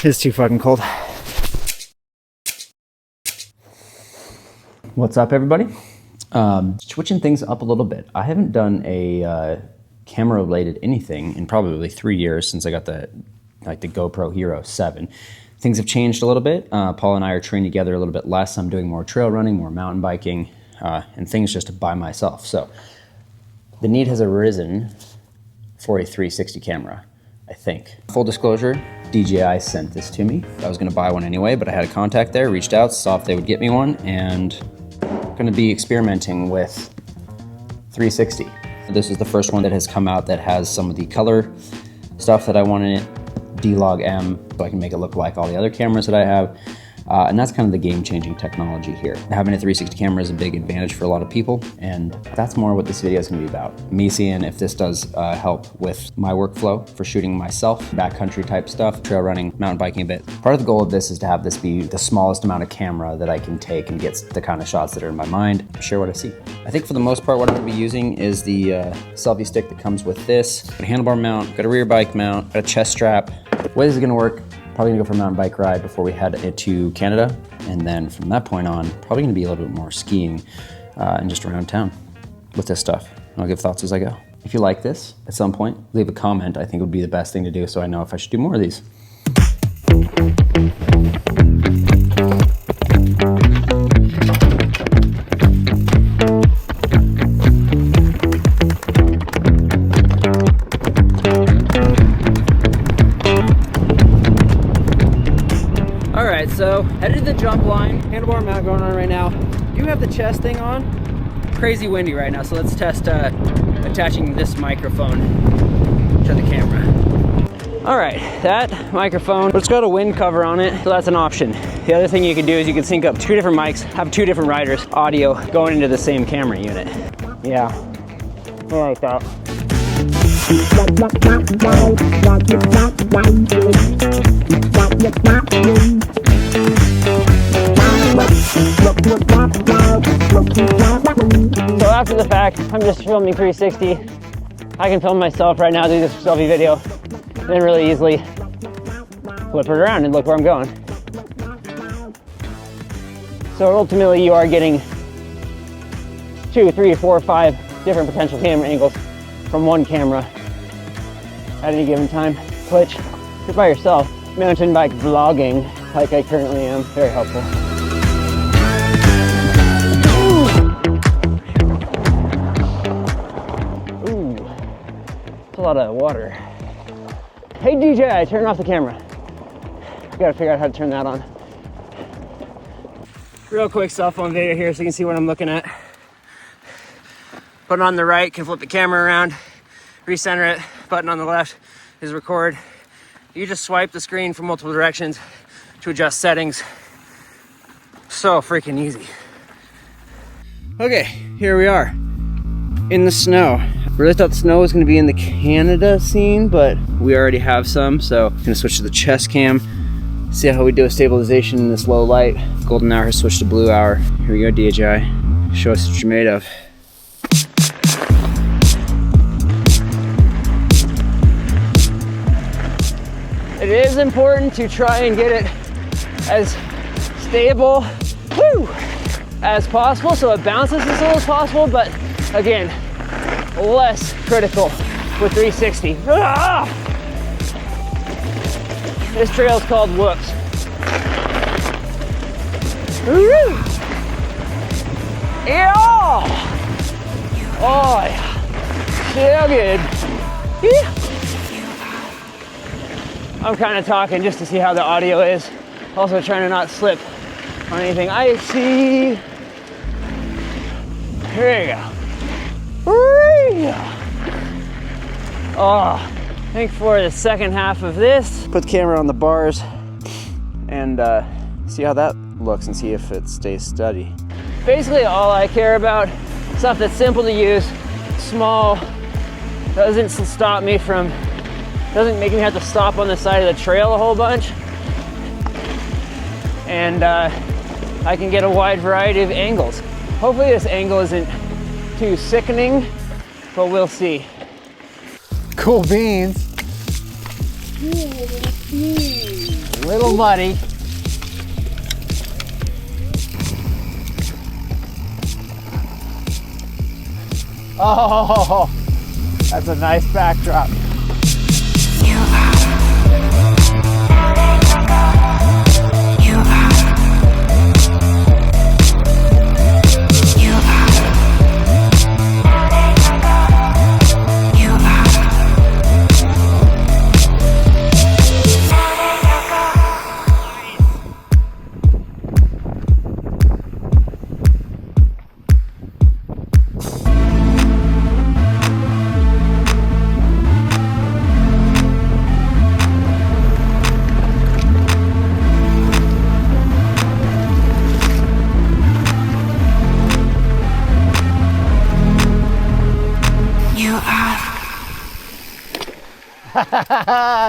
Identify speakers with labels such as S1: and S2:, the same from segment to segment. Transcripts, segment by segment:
S1: It's too fucking cold. What's up, everybody? Switching things up a little bit. I haven't done a camera related anything in probably 3 years since I got the GoPro Hero 7. Things have changed a little bit. Paula and I are training together a little bit less. I'm doing more trail running, more mountain biking, and things just by myself. So the need has arisen for a 360 camera, I think. Full disclosure, DJI sent this to me. I was gonna buy one anyway, but I had a contact there, reached out, saw if they would get me one, and I'm gonna be experimenting with 360. This is the first one that has come out that has some of the color stuff that I want in it, D-Log M, so I can make it look like all the other cameras that I have. And that's kind of the game-changing technology here. Having a 360 camera is a big advantage for a lot of people, and that's more what this video is gonna be about. Me seeing if this does help with my workflow for shooting myself, backcountry type stuff, trail running, mountain biking a bit. Part of the goal of this is to have this be the smallest amount of camera that I can take and get the kind of shots that are in my mind, share what I see. I think for the most part, what I'm gonna be using is the selfie stick that comes with this. Got a handlebar mount, got a rear bike mount, got a chest strap. The way this is gonna work, probably gonna go for a mountain bike ride before we head to Canada. And then from that point on, probably gonna be a little bit more skiing and just around town with this stuff. And I'll give thoughts as I go. If you like this at some point, leave a comment. I think it would be the best thing to do so I know if I should do more of these. So headed to the jump line, handlebar mount going on right now. Do have the chest thing on. Crazy windy right now, so let's test attaching this microphone to the camera. All right, that microphone, it's got a wind cover on it, so that's an option. The other thing you can do is you can sync up 2 different mics, have 2 different riders' audio going into the same camera unit. Yeah, I like that. So after the fact, I'm just filming 360. I can film myself right now, do this selfie video, then really easily flip it around and look where I'm going. So ultimately you are getting 2, 3, 4, 5 different potential camera angles from one camera at any given time, which if you're by yourself, mountain bike vlogging like I currently am, very helpful. Ooh, that's a lot of water. Hey DJI, turn off the camera. Gotta figure out how to turn that on. Real quick cell phone video here so you can see what I'm looking at. Button on the right can flip the camera around, recenter it. Button on the left is record. You just swipe the screen from multiple directions to adjust settings. So freaking easy. Okay, here we are in the snow. I really thought the snow was gonna be in the Canada scene, but we already have some, so I'm gonna switch to the chest cam, see how we do a stabilization in this low light. Golden hour has switched to blue hour. Here we go, DJI. Show us what you're made of. It is important to try and get it as stable as possible so it bounces as little as possible, but again, less critical with 360. This trail is called Whoops. Yeah! Oh yeah, so good. Yeah. I'm kind of talking just to see how the audio is. Also trying to not slip on anything I see. Here you go. Oh, I think for the second half of this, put the camera on the bars and see how that looks and see if it stays steady. Basically all I care about, stuff that's simple to use, small, doesn't stop me from, doesn't make me have to stop on the side of the trail a whole bunch. And I can get a wide variety of angles. Hopefully this angle isn't too sickening, but we'll see. Cool beans. A little muddy. Oh, that's a nice backdrop.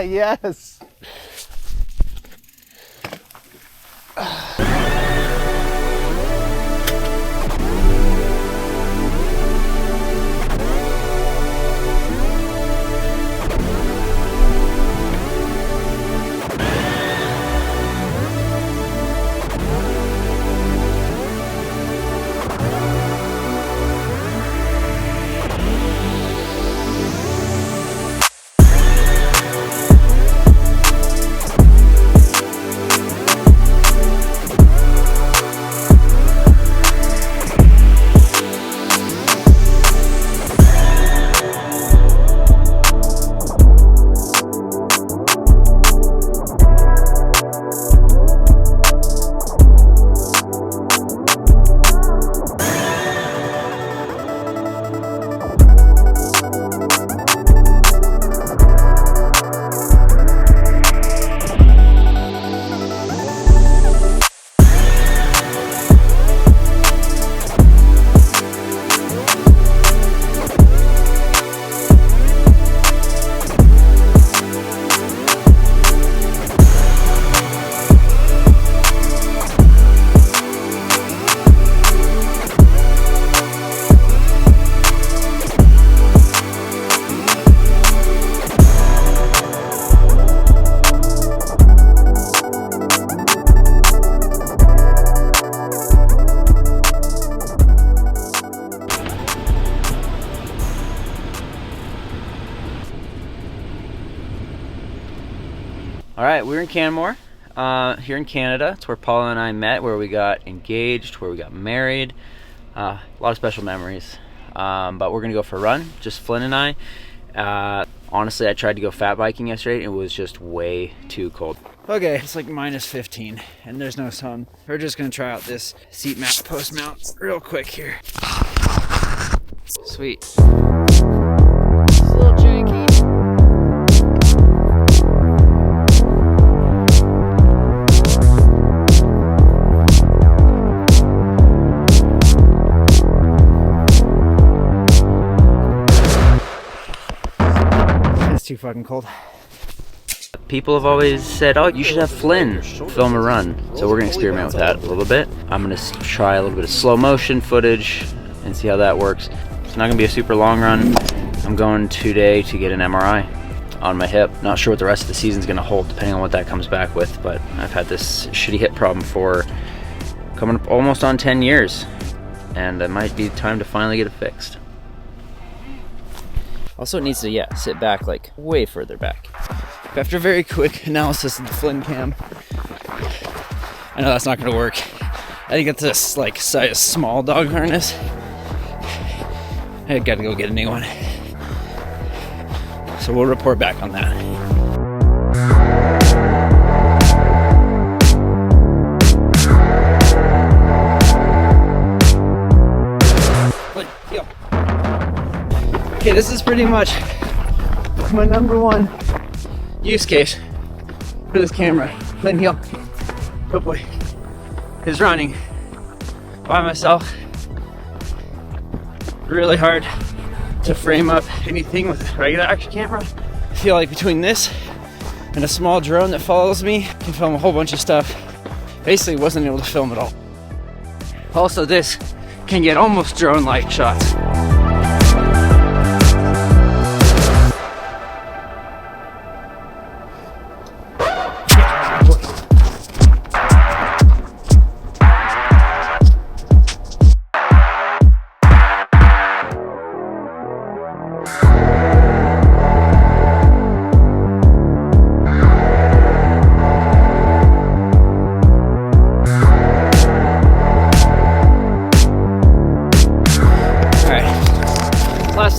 S1: Yes. All right, we're in Canmore, here in Canada. It's where Paula and I met, where we got engaged, where we got married. A lot of special memories. But we're gonna go for a run, just Flynn and I. Honestly, I tried to go fat biking yesterday. It was just way too cold. Okay, it's like minus 15 and there's no sun. We're just gonna try out this seat mount, post mount real quick here. Sweet. It's a little janky. Too fucking cold. People have always said, oh, you should have Flynn film a run. So we're gonna experiment with that a little bit. I'm gonna try a little bit of slow motion footage and see how that works. It's not gonna be a super long run. I'm going today to get an MRI on my hip. Not sure what the rest of the season's gonna hold, depending on what that comes back with, but I've had this shitty hip problem for coming up almost on 10 years. And it might be time to finally get it fixed. Also, it needs to, sit back, like, way further back. After a very quick analysis of the Flynn cam, I know that's not gonna work. I think it's this, like, size small dog harness. I gotta go get a new one. So we'll report back on that. Okay, this is pretty much my #1 use case for this camera. Flynn heel. Oh boy. Is running by myself. Really hard to frame up anything with a regular action camera. I feel like between this and a small drone that follows me, I can film a whole bunch of stuff. Basically wasn't able to film at all. Also, this can get almost drone-like shots.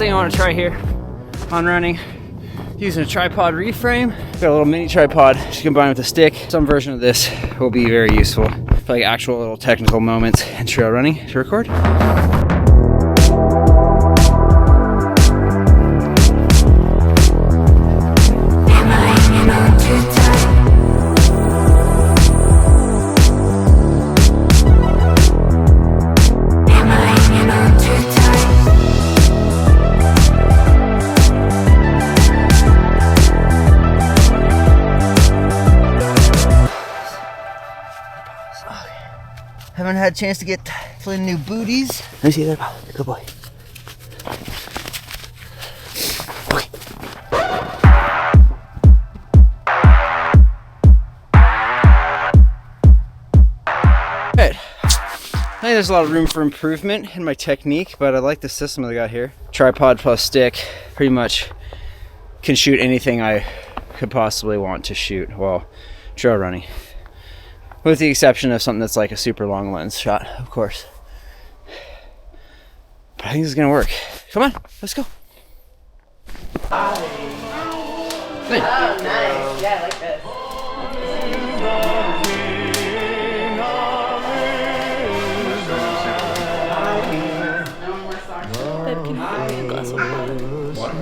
S1: thing I want to try here on running, using a tripod reframe. Got a little mini tripod, just combined with a stick. Some version of this will be very useful for like actual little technical moments in trail running to record. Haven't had a chance to get Flynn new booties. Let me see there, Paula. Good boy. Okay. Alright. I think there's a lot of room for improvement in my technique, but I like the system I got here. Tripod plus stick, pretty much can shoot anything I could possibly want to shoot while trail running. With the exception of something that's like a super long lens shot, of course. But I think this is gonna work. Come on, let's go.
S2: Oh, nice. Yeah, I like this. Babe, can you give me a glass of water?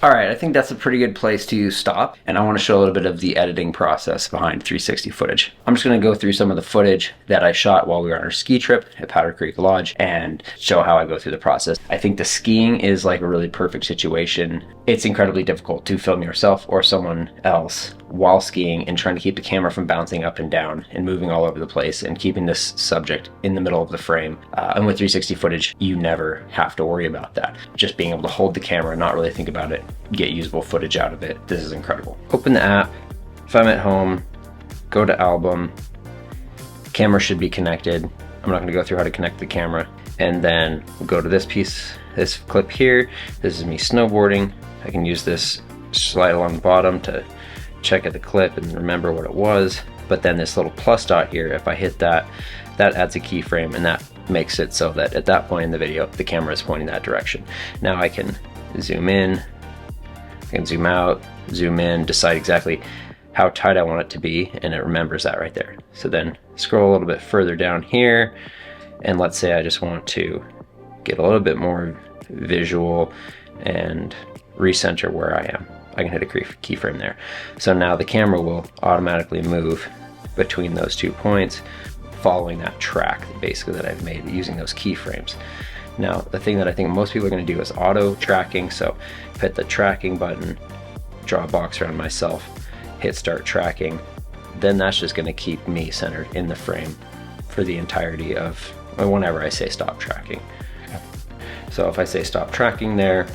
S1: All right, I think that's a pretty good place to stop. And I want to show a little bit of the editing process behind 360 footage. I'm just going to go through some of the footage that I shot while we were on our ski trip at Powder Creek Lodge and show how I go through the process. I think the skiing is like a really perfect situation. It's incredibly difficult to film yourself or someone else while skiing and trying to keep the camera from bouncing up and down and moving all over the place and keeping this subject in the middle of the frame. And with 360 footage, you never have to worry about that. Just being able to hold the camera and not really think about it, get usable footage out of it. This is incredible. Open the app. If I'm at home, go to album. Camera should be connected. I'm not gonna go through how to connect the camera. And then we'll go to this piece, this clip here. This is me snowboarding. I can use this slide along the bottom to check at the clip and remember what it was. But then this little plus dot here, if I hit that, that adds a keyframe and that makes it so that at that point in the video, the camera is pointing that direction. Now I can zoom in, I can zoom out, zoom in, decide exactly how tight I want it to be, and it remembers that right there. So then scroll a little bit further down here, and let's say I just want to get a little bit more visual and recenter where I am. I can hit a keyframe there. So now the camera will automatically move between those 2 points, following that track basically that I've made using those keyframes. Now, the thing that I think most people are going to do is auto tracking. So hit the tracking button, draw a box around myself, hit start tracking. Then that's just going to keep me centered in the frame for the entirety of whenever I say stop tracking. So if I say stop tracking there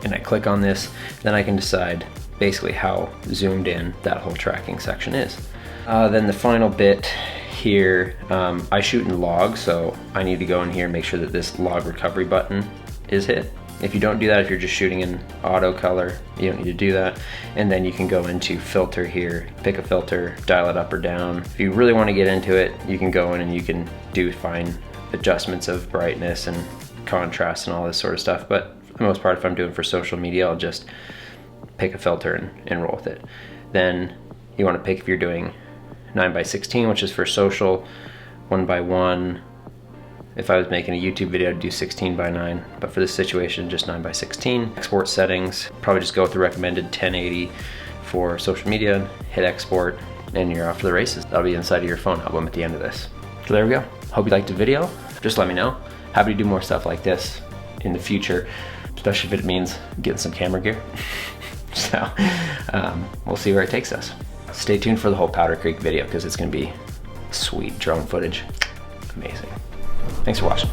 S1: and I click on this, then I can decide basically how zoomed in that whole tracking section is. Then the final bit here, I shoot in log, so I need to go in here and make sure that this log recovery button is hit. If you don't do that, if you're just shooting in auto color, you don't need to do that. And then you can go into filter here, pick a filter, dial it up or down. If you really want to get into it, you can go in and you can do fine adjustments of brightness and contrast and all this sort of stuff. But for the most part, if I'm doing for social media, I'll just pick a filter and roll with it. Then you want to pick if you're doing 9:16, which is for social, 1:1. If I was making a YouTube video, I'd do 16:9, but for this situation, just 9:16. Export settings, probably just go with the recommended 1080 for social media, hit export, and you're off to the races. That'll be inside of your phone album at the end of this. So there we go. Hope you liked the video. Just let me know. Happy to do more stuff like this in the future, especially if it means getting some camera gear. So we'll see where it takes us. Stay tuned for the whole Powder Creek video because it's going to be sweet drone footage. Amazing. Thanks for watching.